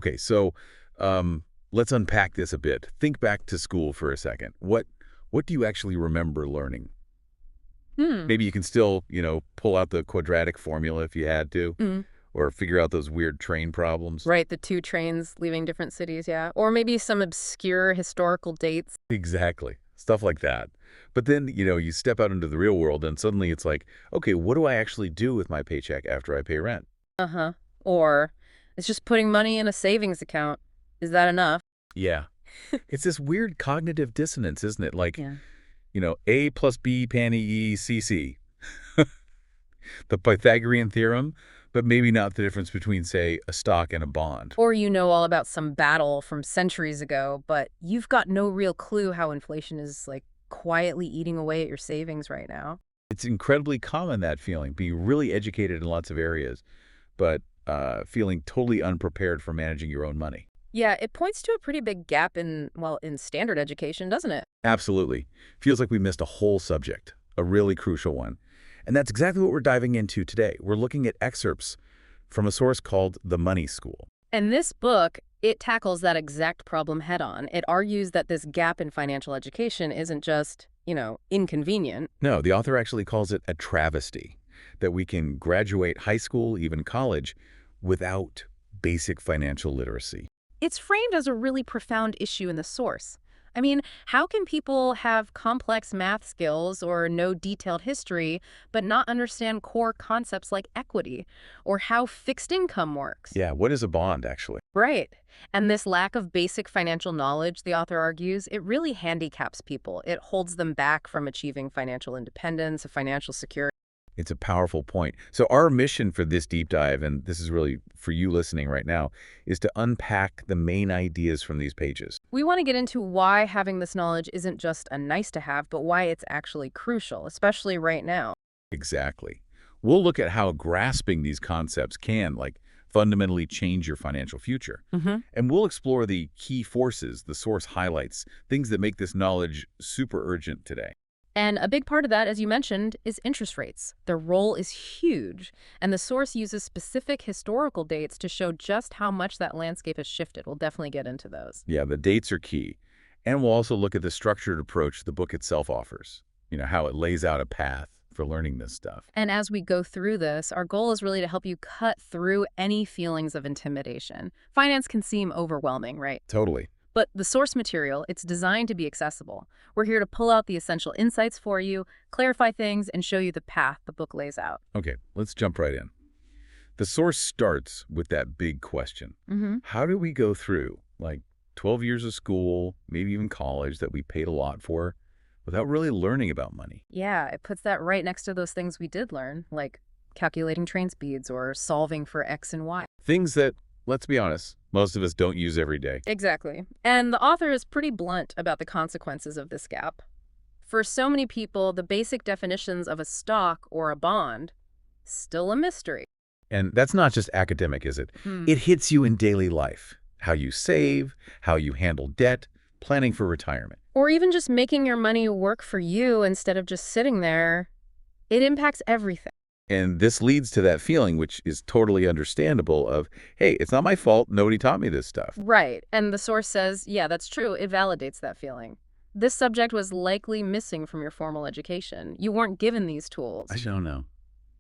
Okay, so let's unpack this a bit. Think back to school for a second. What do you actually remember learning? Hmm. Maybe you can still, pull out the quadratic formula if you had to, Mm. or figure out those weird train problems. Right, the two trains leaving different cities, yeah. Or maybe some obscure historical dates. Exactly. Stuff like that. But then, you step out into the real world and suddenly it's like, okay, what do I actually do with my paycheck after I pay rent? Uh-huh. Or it's just putting money in a savings account. Is that enough? Yeah. It's this weird cognitive dissonance, isn't it? Like, Yeah. A plus B, penny E, CC. The Pythagorean theorem, but maybe not the difference between, say, a stock and a bond. Or you know all about some battle from centuries ago, but you've got no real clue how inflation is, like, quietly eating away at your savings right now. It's incredibly common, that feeling, being really educated in lots of areas, but feeling totally unprepared for managing your own money. Yeah, it points to a pretty big gap in, well, in standard education, doesn't it? Absolutely. Feels like we missed a whole subject, a really crucial one. And that's exactly what we're diving into today. We're looking at excerpts from a source called The Money School. And this book, it tackles that exact problem head on. It argues that this gap in financial education isn't just, inconvenient. No, the author actually calls it a travesty, that we can graduate high school, even college, without basic financial literacy. It's framed as a really profound issue in the source. I mean, how can people have complex math skills or know detailed history, but not understand core concepts like equity or how fixed income works? Yeah, what is a bond, actually? Right. And this lack of basic financial knowledge, the author argues, it really handicaps people. It holds them back from achieving financial independence, financial security. It's a powerful point. So our mission for this deep dive, and this is really for you listening right now, is to unpack the main ideas from these pages. We want to get into why having this knowledge isn't just a nice to have, but why it's actually crucial, especially right now. Exactly. We'll look at how grasping these concepts can, fundamentally change your financial future. Mm-hmm. And we'll explore the key forces the source highlights, things that make this knowledge super urgent today. And a big part of that, as you mentioned, is interest rates. Their role is huge, and the source uses specific historical dates to show just how much that landscape has shifted. We'll definitely get into those. Yeah, the dates are key. And we'll also look at the structured approach the book itself offers, how it lays out a path for learning this stuff. And as we go through this, our goal is really to help you cut through any feelings of intimidation. Finance can seem overwhelming, right? Totally. But the source material, it's designed to be accessible. We're here to pull out the essential insights for you, clarify things, and show you the path the book lays out. Okay, let's jump right in. The source starts with that big question. Mm-hmm. How do we go through, 12 years of school, maybe even college that we paid a lot for, without really learning about money? Yeah, it puts that right next to those things we did learn, like calculating train speeds or solving for X and Y. Things that, let's be honest, most of us don't use every day. Exactly. And the author is pretty blunt about the consequences of this gap. For so many people, the basic definitions of a stock or a bond, still a mystery. And that's not just academic, is it? Hmm. It hits you in daily life. How you save, how you handle debt, planning for retirement. Or even just making your money work for you instead of just sitting there. It impacts everything. And this leads to that feeling, which is totally understandable, of, hey, it's not my fault. Nobody taught me this stuff. Right. And the source says, yeah, that's true. It validates that feeling. This subject was likely missing from your formal education. You weren't given these tools. I don't know.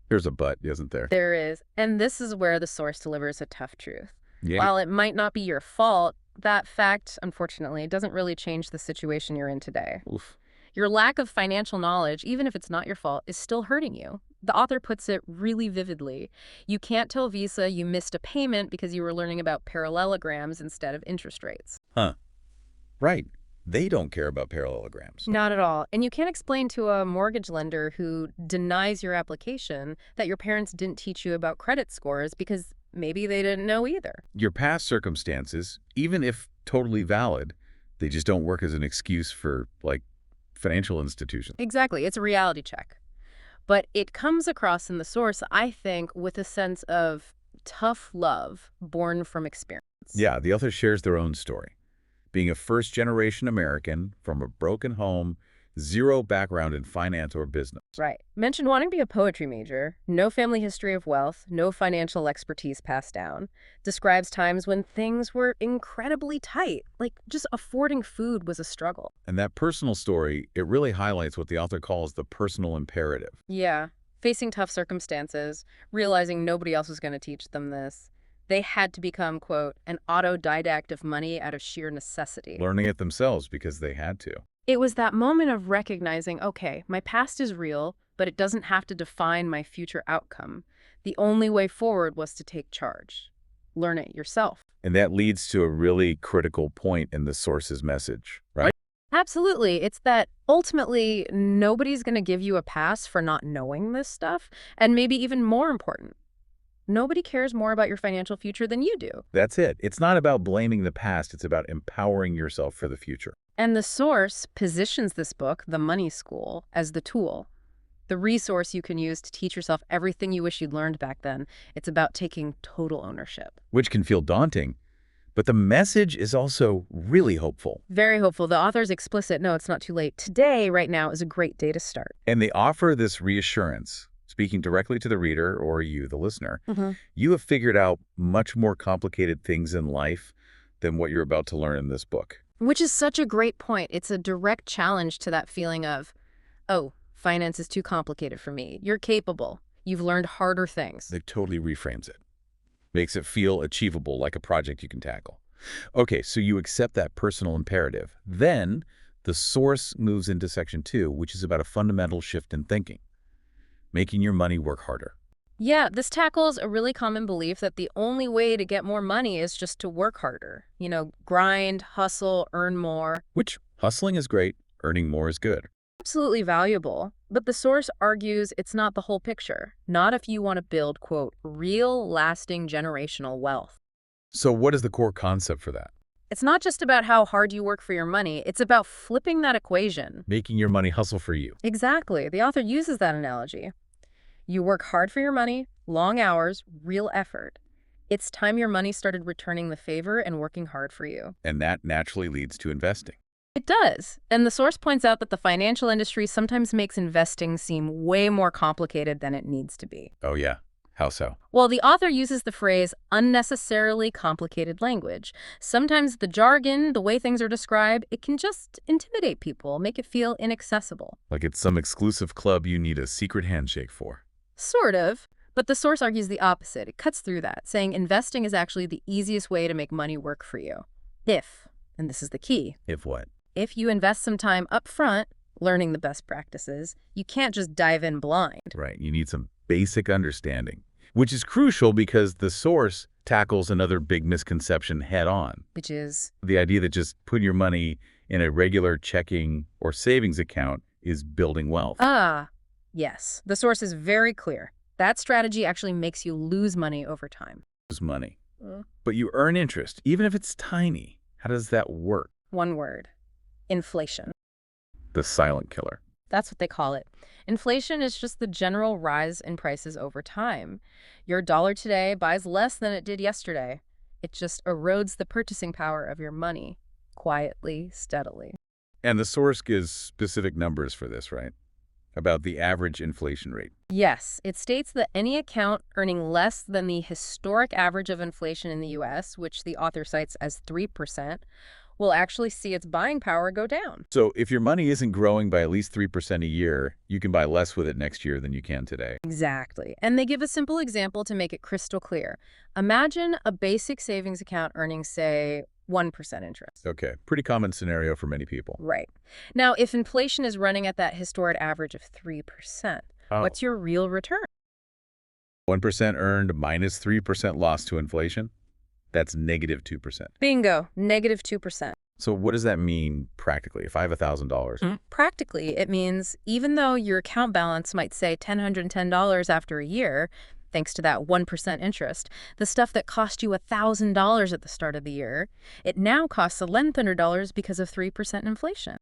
There's a but, isn't there? There is. And this is where the source delivers a tough truth. Yeah. While it might not be your fault, that fact, unfortunately, doesn't really change the situation you're in today. Oof. Your lack of financial knowledge, even if it's not your fault, is still hurting you. The author puts it really vividly. You can't tell Visa you missed a payment because you were learning about parallelograms instead of interest rates. Huh. Right. They don't care about parallelograms. Not at all. And you can't explain to a mortgage lender who denies your application that your parents didn't teach you about credit scores because maybe they didn't know either. Your past circumstances, even if totally valid, they just don't work as an excuse for, financial institutions. Exactly. It's a reality check. But it comes across in the source, I think, with a sense of tough love born from experience. Yeah, the author shares their own story. Being a first-generation American from a broken home, Zero background in finance or business. Right. Mentioned wanting to be a poetry major. No family history of wealth. No financial expertise passed down. Describes times when things were incredibly tight. Like, just affording food was a struggle. And that personal story, it really highlights what the author calls the personal imperative. Yeah. Facing tough circumstances, realizing nobody else was going to teach them this. They had to become, quote, an autodidact of money out of sheer necessity. Learning it themselves because they had to. It was that moment of recognizing, okay, my past is real, but it doesn't have to define my future outcome. The only way forward was to take charge. Learn it yourself. And that leads to a really critical point in the source's message, right? Absolutely. It's that ultimately nobody's going to give you a pass for not knowing this stuff. And maybe even more important, nobody cares more about your financial future than you do. That's it. It's not about blaming the past. It's about empowering yourself for the future. And the source positions this book, The Money School, as the tool, the resource you can use to teach yourself everything you wish you'd learned back then. It's about taking total ownership. Which can feel daunting, but the message is also really hopeful. Very hopeful. The author's explicit, no, it's not too late. Today, right now, is a great day to start. And they offer this reassurance, speaking directly to the reader or you, the listener. You have figured out much more complicated things in life than what you're about to learn in this book. Which is such a great point. It's a direct challenge to that feeling of, oh, finance is too complicated for me. You're capable. You've learned harder things. It totally reframes it. Makes it feel achievable, like a project you can tackle. Okay, so you accept that personal imperative. Then the source moves into section 2, which is about a fundamental shift in thinking. Making your money work harder. Yeah, this tackles a really common belief that the only way to get more money is just to work harder. You know, grind, hustle, earn more. Which, hustling is great, earning more is good. Absolutely valuable. But the source argues it's not the whole picture. Not if you want to build, quote, real, lasting generational wealth. So what is the core concept for that? It's not just about how hard you work for your money. It's about flipping that equation. Making your money hustle for you. Exactly. The author uses that analogy. You work hard for your money, long hours, real effort. It's time your money started returning the favor and working hard for you. And that naturally leads to investing. It does. And the source points out that the financial industry sometimes makes investing seem way more complicated than it needs to be. Oh yeah. How so? Well, the author uses the phrase unnecessarily complicated language. Sometimes the jargon, the way things are described, it can just intimidate people, make it feel inaccessible. Like it's some exclusive club you need a secret handshake for. Sort of. But the source argues the opposite. It cuts through that, saying investing is actually the easiest way to make money work for you. If, and this is the key. If what? If you invest some time up front, learning the best practices, you can't just dive in blind. Right. You need some basic understanding, which is crucial because the source tackles another big misconception head on. Which is? The idea that just putting your money in a regular checking or savings account is building wealth. Yes. The source is very clear. That strategy actually makes you lose money over time. Lose money. But you earn interest, even if it's tiny. How does that work? One word. Inflation. The silent killer. That's what they call it. Inflation is just the general rise in prices over time. Your dollar today buys less than it did yesterday. It just erodes the purchasing power of your money, quietly, steadily. And the source gives specific numbers for this, right? About the average inflation rate. Yes, it states that any account earning less than the historic average of inflation in the U.S., which the author cites as 3%, will actually see its buying power go down. So if your money isn't growing by at least 3% a year, you can buy less with it next year than you can today. Exactly. And they give a simple example to make it crystal clear. Imagine a basic savings account earning, say, 1% interest. Okay, pretty common scenario for many people. Right. Now, if inflation is running at that historic average of 3%, what's your real return? 1% earned minus 3% lost to inflation? That's negative 2%. Bingo, negative 2%. So what does that mean practically if I have $1,000? Practically, it means even though your account balance might say $1,010 after a year, thanks to that 1% interest, the stuff that cost you $1,000 at the start of the year, it now costs $1,100 because of 3% inflation.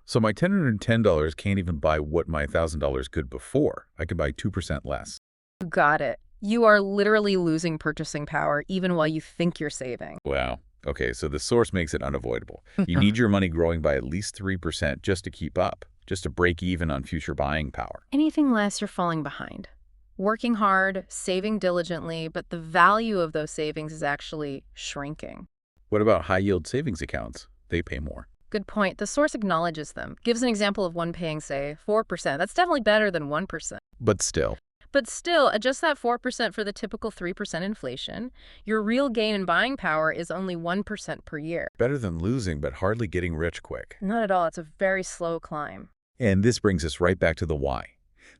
So my $1,010 can't even buy what my $1,000 could before. I can buy 2% less. You got it. You are literally losing purchasing power even while you think you're saving. Wow. Okay, so the source makes it unavoidable. You need your money growing by at least 3% just to keep up, just to break even on future buying power. Anything less, you're falling behind. Working hard, saving diligently, but the value of those savings is actually shrinking. What about high-yield savings accounts? They pay more. Good point. The source acknowledges them. Gives an example of one paying, say, 4%. That's definitely better than 1%. But still. But still, adjust that 4% for the typical 3% inflation. Your real gain in buying power is only 1% per year. Better than losing, but hardly getting rich quick. Not at all. It's a very slow climb. And this brings us right back to the why.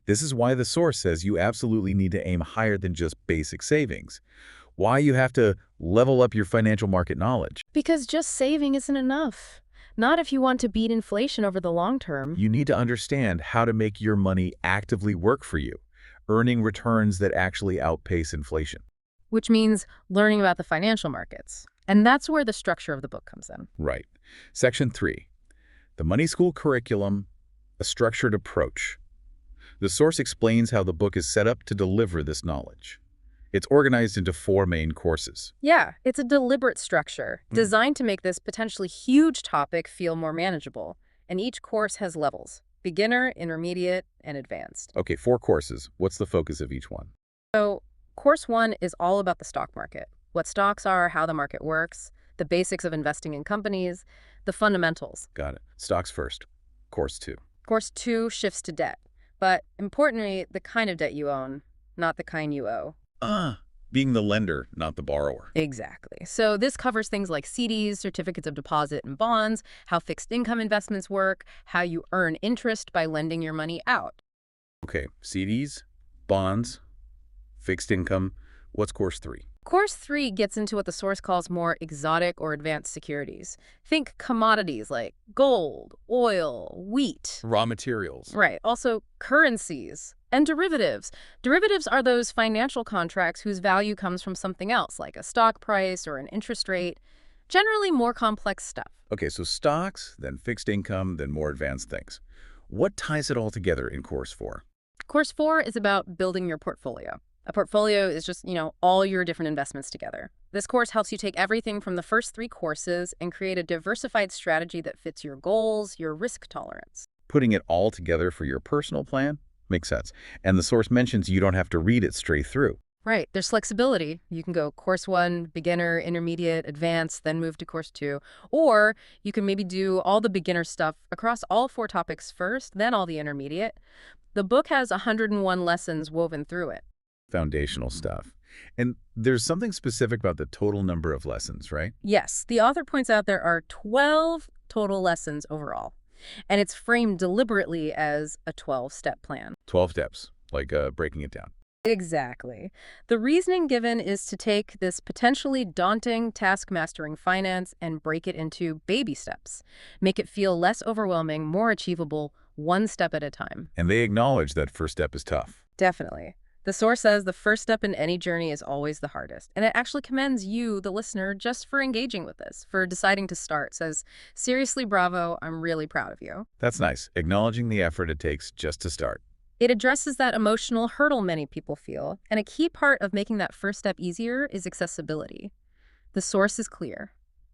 This is why the source says you absolutely need to aim higher than just basic savings. Why you have to level up your financial market knowledge. Because just saving isn't enough. Not if you want to beat inflation over the long term. You need to understand how to make your money actively work for you, earning returns that actually outpace inflation. Which means learning about the financial markets. And that's where the structure of the book comes in. Right. Section 3. The Money School Curriculum, a Structured Approach. The source explains how the book is set up to deliver this knowledge. It's organized into 4 main courses. Yeah, it's a deliberate structure, designed to make this potentially huge topic feel more manageable. And each course has levels: beginner, intermediate, and advanced. Okay, 4 courses. What's the focus of each one? So, course 1 is all about the stock market. What stocks are, how the market works, the basics of investing in companies, the fundamentals. Got it. Stocks first. Course 2. Course 2 shifts to debt. But importantly, the kind of debt you own, not the kind you owe. Being the lender, not the borrower. Exactly. So this covers things like CDs, certificates of deposit, and bonds, how fixed income investments work, how you earn interest by lending your money out. Okay, CDs, bonds, fixed income. What's course 3? Course 3 gets into what the source calls more exotic or advanced securities. Think commodities like gold, oil, wheat. Raw materials. Right. Also currencies and derivatives. Derivatives are those financial contracts whose value comes from something else, like a stock price or an interest rate. Generally more complex stuff. Okay, so stocks, then fixed income, then more advanced things. What ties it all together in course 4? Course 4 is about building your portfolio. A portfolio is just, all your different investments together. This course helps you take everything from the first 3 courses and create a diversified strategy that fits your goals, your risk tolerance. Putting it all together for your personal plan? Makes sense. And the source mentions you don't have to read it straight through. Right. There's flexibility. You can go course 1, beginner, intermediate, advanced, then move to course 2. Or you can maybe do all the beginner stuff across all 4 topics first, then all the intermediate. The book has 101 lessons woven through it. Foundational stuff. And there's something specific about the total number of lessons, right? Yes. The author points out there are 12 total lessons overall. And it's framed deliberately as a 12-step plan. 12 steps, like breaking it down. Exactly. The reasoning given is to take this potentially daunting task mastering finance and break it into baby steps. Make it feel less overwhelming, more achievable, one step at a time. And they acknowledge that first step is tough. Definitely. The source says the first step in any journey is always the hardest. And it actually commends you, the listener, just for engaging with this, for deciding to start. Says, seriously, bravo, I'm really proud of you. That's nice. Acknowledging the effort it takes just to start. It addresses that emotional hurdle many people feel. And a key part of making that first step easier is accessibility. The source is clear.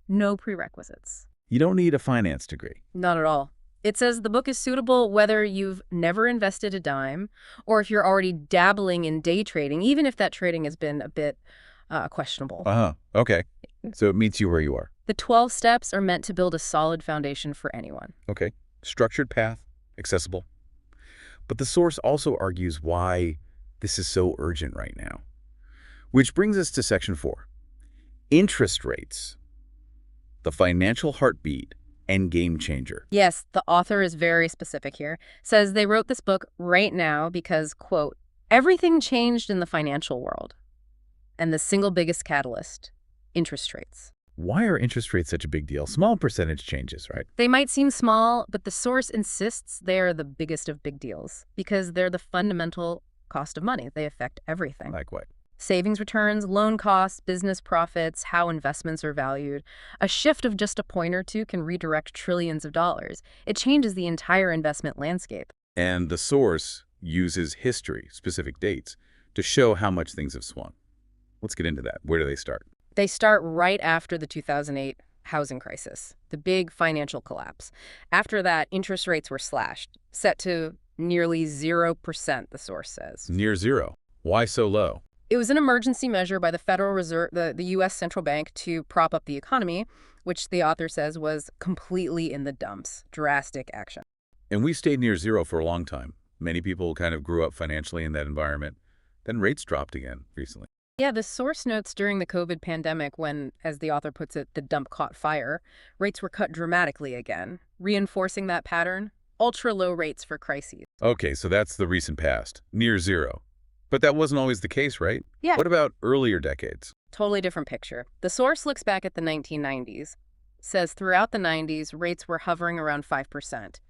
No prerequisites. You don't need a finance degree. Not at all. It says the book is suitable whether you've never invested a dime or if you're already dabbling in day trading, even if that trading has been a bit questionable. Okay. So it meets you where you are. The 12 steps are meant to build a solid foundation for anyone. Okay. Structured path, accessible. But the source also argues why this is so urgent right now. Which brings us to section 4. Interest rates. The financial heartbeat and game changer. Yes, the author is very specific here. Says they wrote this book right now because, quote, everything changed in the financial world. And the single biggest catalyst, interest rates. Why are interest rates such a big deal? Small percentage changes, right? They might seem small, but the source insists they are the biggest of big deals because they're the fundamental cost of money. They affect everything. Like what? Savings returns, loan costs, business profits, how investments are valued. A shift of just a point or two can redirect trillions of dollars. It changes the entire investment landscape. And the source uses history, specific dates, to show how much things have swung. Let's get into that. Where do they start? They start right after the 2008 housing crisis, the big financial collapse. After that, interest rates were slashed, set to nearly 0%, the source says. Near zero. Why so low? It was an emergency measure by the Federal Reserve, the U.S. central bank, to prop up the economy, which the author says was completely in the dumps. Drastic action. And we stayed near zero for a long time. Many people kind of grew up financially in that environment. Then rates dropped again recently. Yeah, the source notes during the COVID pandemic when, as the author puts it, the dump caught fire, rates were cut dramatically again, reinforcing that pattern. Ultra-low rates for crises. Okay, so that's the recent past. Near zero. But that wasn't always the case, right? Yeah. What about earlier decades? Totally different picture. The source looks back at the 1990s, says throughout the 90s, rates were hovering around 5%,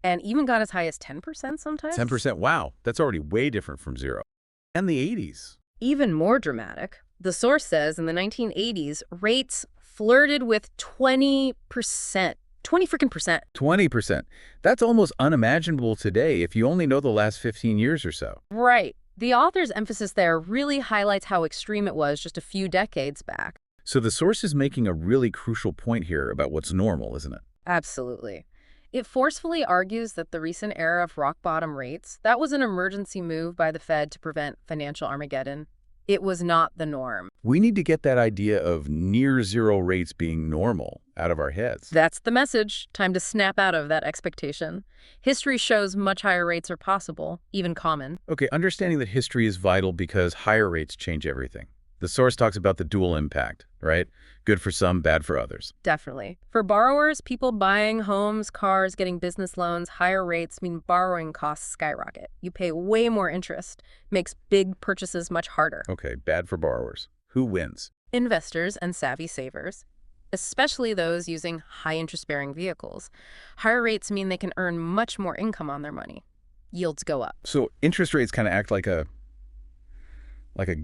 and even got as high as 10% sometimes. 10%? Wow, that's already way different from zero. And the 80s. Even more dramatic. The source says in the 1980s, rates flirted with 20%. 20%. 20%. That's almost unimaginable today if you only know the last 15 years or so. Right. The author's emphasis there really highlights how extreme it was just a few decades back. So the source is making a really crucial point here about what's normal, isn't it? Absolutely. It forcefully argues that the recent era of rock-bottom rates, that was an emergency move by the Fed to prevent financial Armageddon. It was not the norm. We need to get that idea of near zero rates being normal out of our heads. That's the message. Time to snap out of that expectation. History shows much higher rates are possible, even common. Okay, understanding that history is vital because higher rates change everything. The source talks about the dual impact, right? Good for some, bad for others. Definitely. For borrowers, people buying homes, cars, getting business loans, higher rates mean borrowing costs skyrocket. You pay way more interest. Makes big purchases much harder. Okay, bad for borrowers. Who wins? Investors and savvy savers, especially those using high-interest-bearing vehicles. Higher rates mean they can earn much more income on their money. Yields go up. So interest rates kind of act like a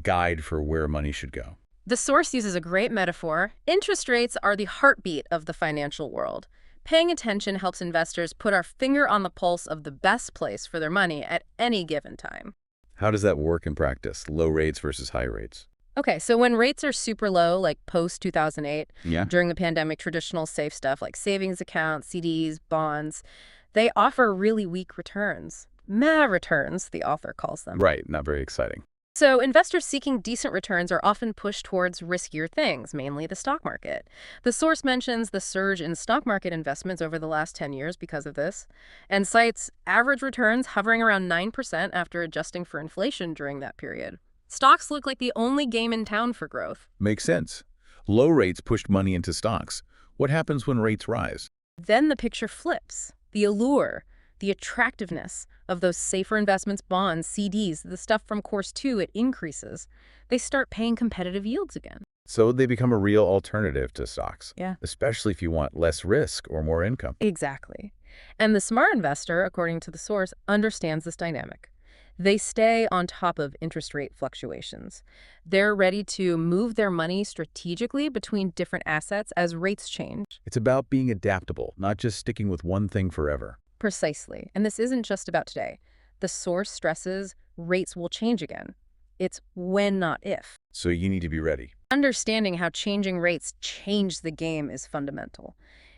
guide for where money should go. The source uses a great metaphor. Interest rates are the heartbeat of the financial world. Paying attention helps investors put our finger on the pulse of the best place for their money at any given time. How does that work in practice? Low rates versus high rates? Okay, so when rates are super low, like post-2008, Yeah. during the pandemic, traditional safe stuff like savings accounts, CDs, bonds, they offer really weak returns. Meh returns, the author calls them. Right, not very exciting. So investors seeking decent returns are often pushed towards riskier things, mainly the stock market. The source mentions the surge in stock market investments over the last 10 years because of this, and cites average returns hovering around 9% after adjusting for inflation during that period. Stocks look like the only game in town for growth. Makes sense. Low rates pushed money into stocks. What happens when rates rise? Then the picture flips. The allure, the attractiveness of those safer investments, bonds, CDs, the stuff from Course 2, it increases. They start paying competitive yields again. So they become a real alternative to stocks. Yeah. Especially if you want less risk or more income. Exactly. And the smart investor, according to the source, understands this dynamic. They stay on top of interest rate fluctuations. They're ready to move their money strategically between different assets as rates change. It's about being adaptable, not just sticking with one thing forever. Precisely. And this isn't just about today. The source stresses rates will change again. It's when, not if. So you need to be ready. Understanding how changing rates change the game is fundamental.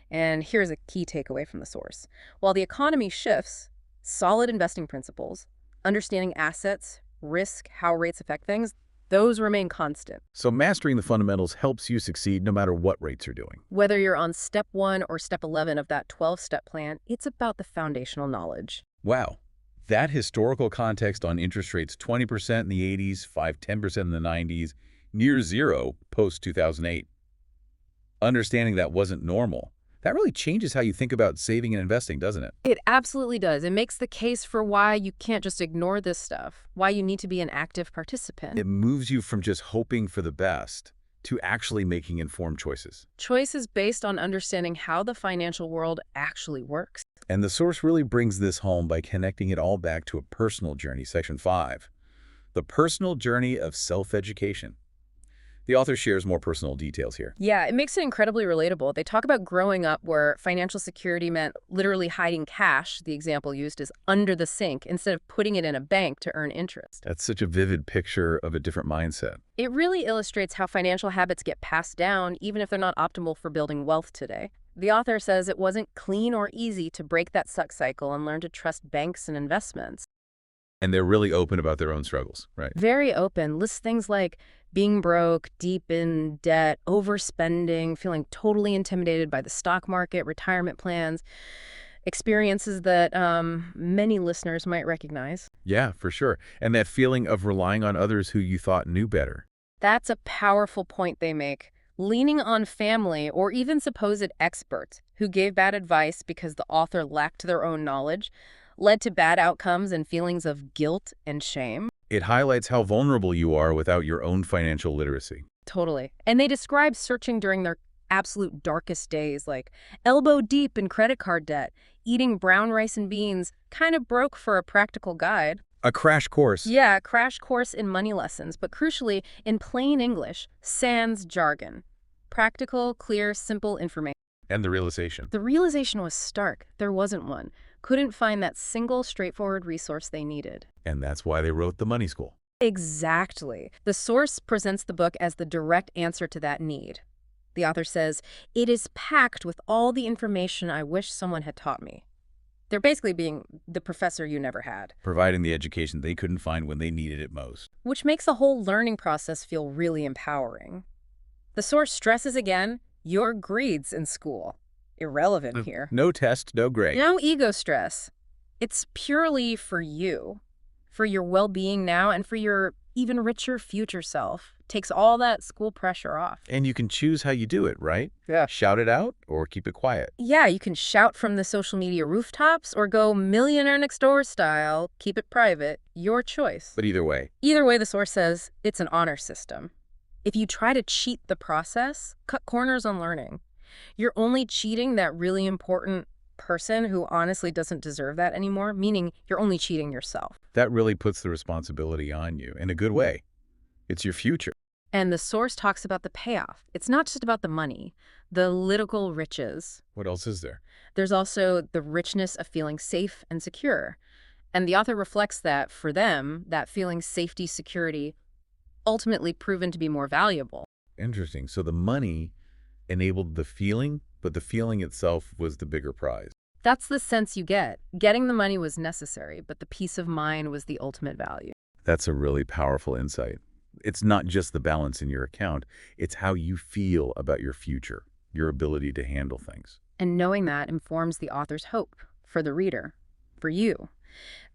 And here's a key takeaway from the source. While the economy shifts, solid investing principles, understanding assets, risk, how rates affect things, those remain constant. So mastering the fundamentals helps you succeed no matter what rates are doing. Whether you're on step 1 or step 11 of that 12-step plan, it's about the foundational knowledge. Wow. That historical context on interest rates 20% in the 80s, 5-10% in the 90s, near zero post-2008. Understanding that wasn't normal. That really changes how you think about saving and investing, doesn't it? It absolutely does. It makes the case for why you can't just ignore this stuff, why you need to be an active participant. It moves you from just hoping for the best to actually making informed choices. Choices based on understanding how the financial world actually works. And the source really brings this home by connecting it all back to a personal journey, Section 5. The personal journey of self-education. The author shares more personal details here. Yeah, it makes it incredibly relatable. They talk about growing up where financial security meant literally hiding cash, the example used is under the sink, instead of putting it in a bank to earn interest. That's such a vivid picture of a different mindset. It really illustrates how financial habits get passed down, even if they're not optimal for building wealth today. The author says it wasn't clean or easy to break that suck cycle and learn to trust banks and investments. And they're really open about their own struggles, right? Very open, lists things like being broke, deep in debt, overspending, feeling totally intimidated by the stock market, retirement plans, experiences that many listeners might recognize. Yeah, for sure. And that feeling of relying on others who you thought knew better. That's a powerful point they make. Leaning on family or even supposed experts who gave bad advice because the author lacked their own knowledge led to bad outcomes and feelings of guilt and shame. It highlights how vulnerable you are without your own financial literacy. Totally. And they describe searching during their absolute darkest days, like elbow deep in credit card debt, eating brown rice and beans, kind of broke for a practical guide. A crash course. Yeah, a crash course in money lessons, but crucially, in plain English, sans jargon. Practical, clear, simple information. And the realization. The realization was stark. There wasn't one. Couldn't find that single, straightforward resource they needed. And that's why they wrote The Money School. Exactly. The source presents the book as the direct answer to that need. The author says, "It is packed with all the information I wish someone had taught me." They're basically being the professor you never had. Providing the education they couldn't find when they needed it most. Which makes the whole learning process feel really empowering. The source stresses again, your grades in school. Irrelevant here. No test, no grade. No ego stress. It's purely for you, for your well-being now and for your even richer future self. Takes all that school pressure off. And you can choose how you do it, right? Yeah. Shout it out or keep it quiet. Yeah, you can shout from the social media rooftops or go millionaire next door style, keep it private, your choice. But either way. Either way, the source says it's an honor system. If you try to cheat the process, cut corners on learning. You're only cheating that really important person who honestly doesn't deserve that anymore, meaning you're only cheating yourself. That really puts the responsibility on you in a good way. It's your future. And the source talks about the payoff. It's not just about the money, the political riches. What else is there? There's also the richness of feeling safe and secure. And the author reflects that, for them, that feeling safety, security, ultimately proven to be more valuable. Interesting. So the money enabled the feeling, but the feeling itself was the bigger prize. That's the sense you get. Getting the money was necessary, but the peace of mind was the ultimate value. That's a really powerful insight. It's not just the balance in your account, it's how you feel about your future, your ability to handle things. And knowing that informs the author's hope for the reader, for you.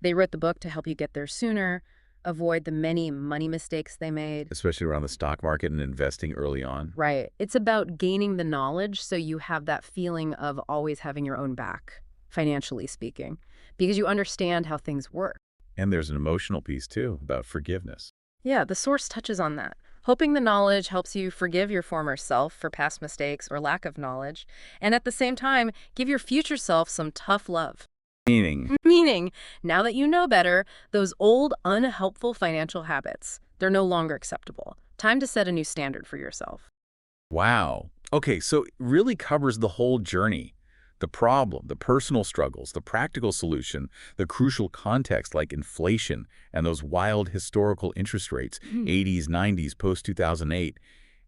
They wrote the book to help you get there sooner, avoid the many money mistakes they made. Especially around the stock market and investing early on. Right. It's about gaining the knowledge so you have that feeling of always having your own back, financially speaking, because you understand how things work. And there's an emotional piece, too, about forgiveness. Yeah, the source touches on that. Hoping the knowledge helps you forgive your former self for past mistakes or lack of knowledge, and at the same time, give your future self some tough love. Meaning, now that you know better, those old, unhelpful financial habits, they're no longer acceptable. Time to set a new standard for yourself. Wow. Okay, so it really covers the whole journey. The problem, the personal struggles, the practical solution, the crucial context like inflation and those wild historical interest rates, 80s, 90s, post-2008,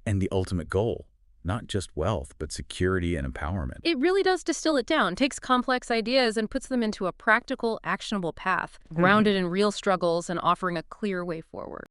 and the ultimate goal, not just wealth, but security and empowerment. It really does distill it down, takes complex ideas and puts them into a practical, actionable path, grounded in real struggles and offering a clear way forward.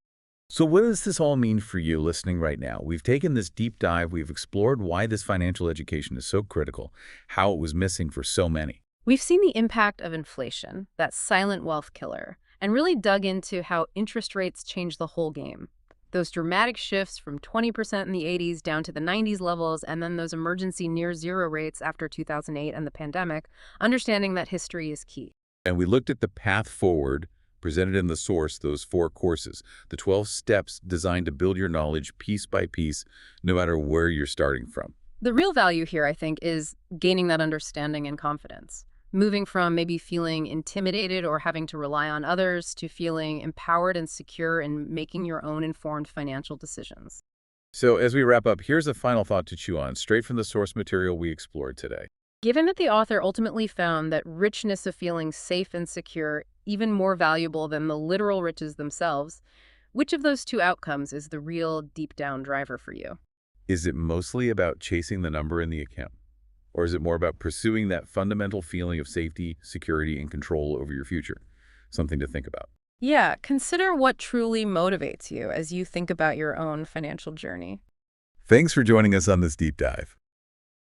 So what does this all mean for you listening right now? We've taken this deep dive. We've explored why this financial education is so critical, how it was missing for so many. We've seen the impact of inflation, that silent wealth killer, and really dug into how interest rates change the whole game. Those dramatic shifts from 20% in the 80s down to the 90s levels, and then those emergency near-zero rates after 2008 and the pandemic, understanding that history is key. And we looked at the path forward presented in the source, those 4 courses, the 12 steps designed to build your knowledge piece by piece, no matter where you're starting from. The real value here, I think, is gaining that understanding and confidence. Moving from maybe feeling intimidated or having to rely on others to feeling empowered and secure in making your own informed financial decisions. So as we wrap up, here's a final thought to chew on, straight from the source material we explored today. Given that the author ultimately found that richness of feeling safe and secure even more valuable than the literal riches themselves, which of those two outcomes is the real deep-down driver for you? Is it mostly about chasing the number in the account? Or is it more about pursuing that fundamental feeling of safety, security, and control over your future? Something to think about. Yeah, consider what truly motivates you as you think about your own financial journey. Thanks for joining us on this deep dive.